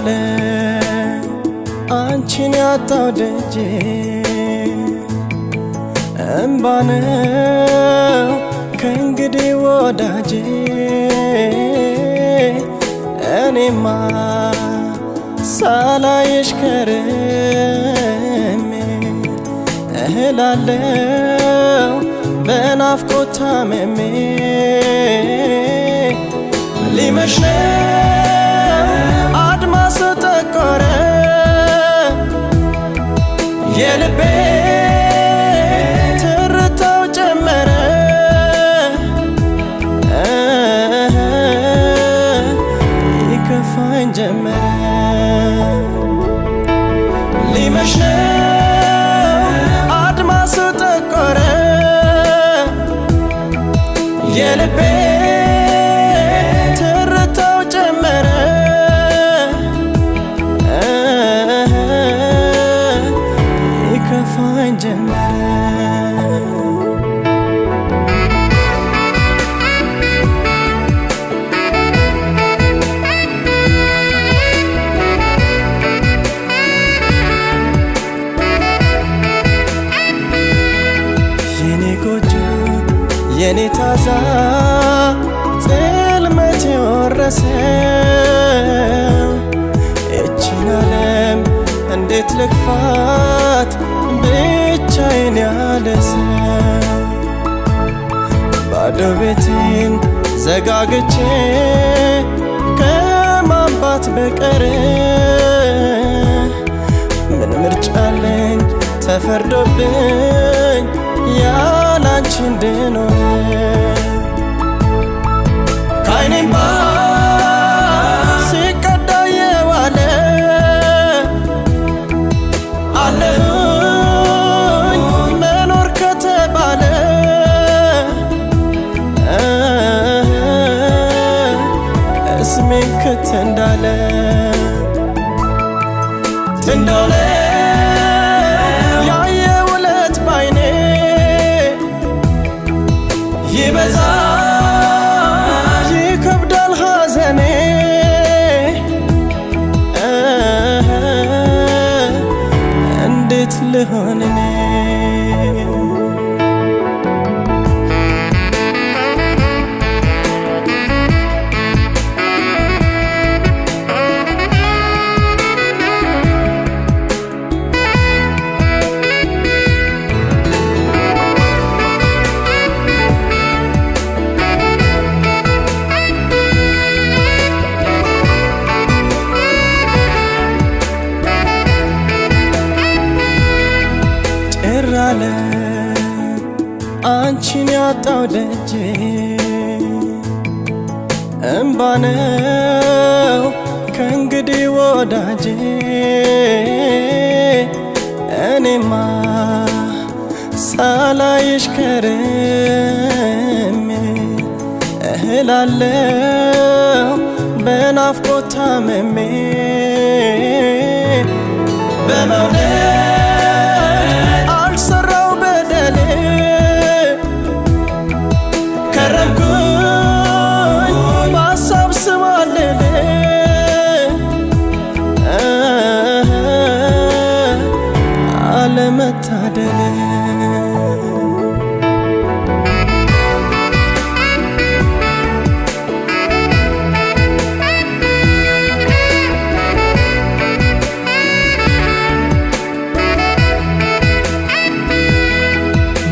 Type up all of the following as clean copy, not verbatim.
አለ አንቺን ያጣው ደጄ እምባ ነው ከእንግዲህ ወዳጄ እኔማ ሳላይሽ ከርሜ እህላለው በናፍቆት ታምሜ ሊመሽ ነው አድማሱ ጠቆረ የልቤ ትርታው ጨመረ ይከፋኝ ጀመረ ሊመሽ ነው አድማሱ ጠቆረ የልቤ ትርታው ጨመረ ይከፋኝ ጀመረ የኔ ጎጆ የኔ ታዛ ጽልመት የወረሰው እችን ዓለም እንዴት ልግፋት ብቻዬን ያለ ሰው ባዶ ቤቴን ዘጋግቼ ከማንባት በቀር ምን ምርጫ አለኝ ተፈርዶብኝ ያላንቺ እንድኖር ከዓይኔም ባ ሲቀዳ የዋለ አለሁኝ መኖር ከተባለ እስሜን ክት እንዳለ ትንዶለ ያየውለት ባይኔ ይበዛ ይከብዳል ሐዘኔ እንዴት ልሆን እኔ ጭራለ አንቺን ያጣው ደጄ እምባ ነው ከእንግዲህ ወዳጄ እኔማ ሳላይሽ ከርሜ እህላለው በናፍቆት ታምሜ በመውደድ አልሰራው በደሌ ከረምኩኝ በሀሳብ ስባልል አለመታደል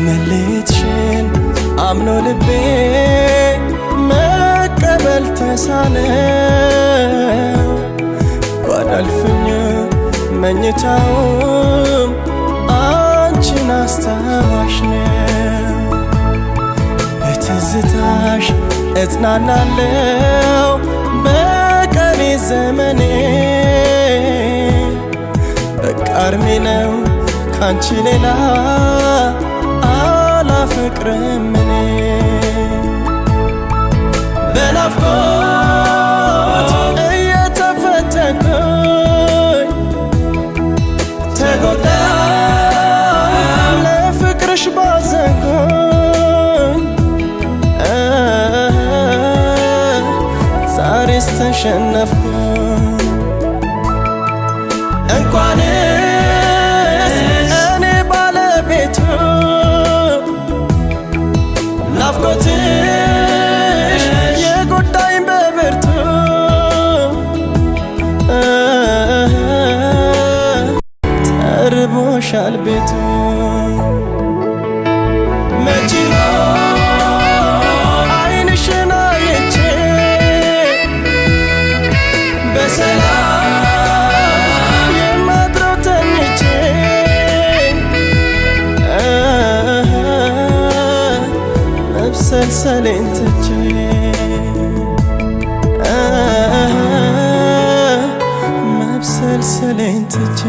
መለየትሽን አምኖ ልቤ መቀበል ተሳነው ጓዳልፍኝ መኝታውም አንቺን አስታዋሽ ነው በትዝታሽ እጽናናለው በቀሪ ዘመኔ በቃ እርሜ ነው ካንቺ ሌላ አላፈቅርም እኔ በናፍቆት እየተፈተንኩኝ ተጎዳሁ ለፍቅርሽ ባዘንኩኝ ዛሬስ ተሸነፍኩኝ አምሮሻል ቤቱ መች አይንሽን አይቼ በሰላም የማድረው ተኝቼ መብሰልሰሌን ትቼ መብሰልሰሌን ትቼ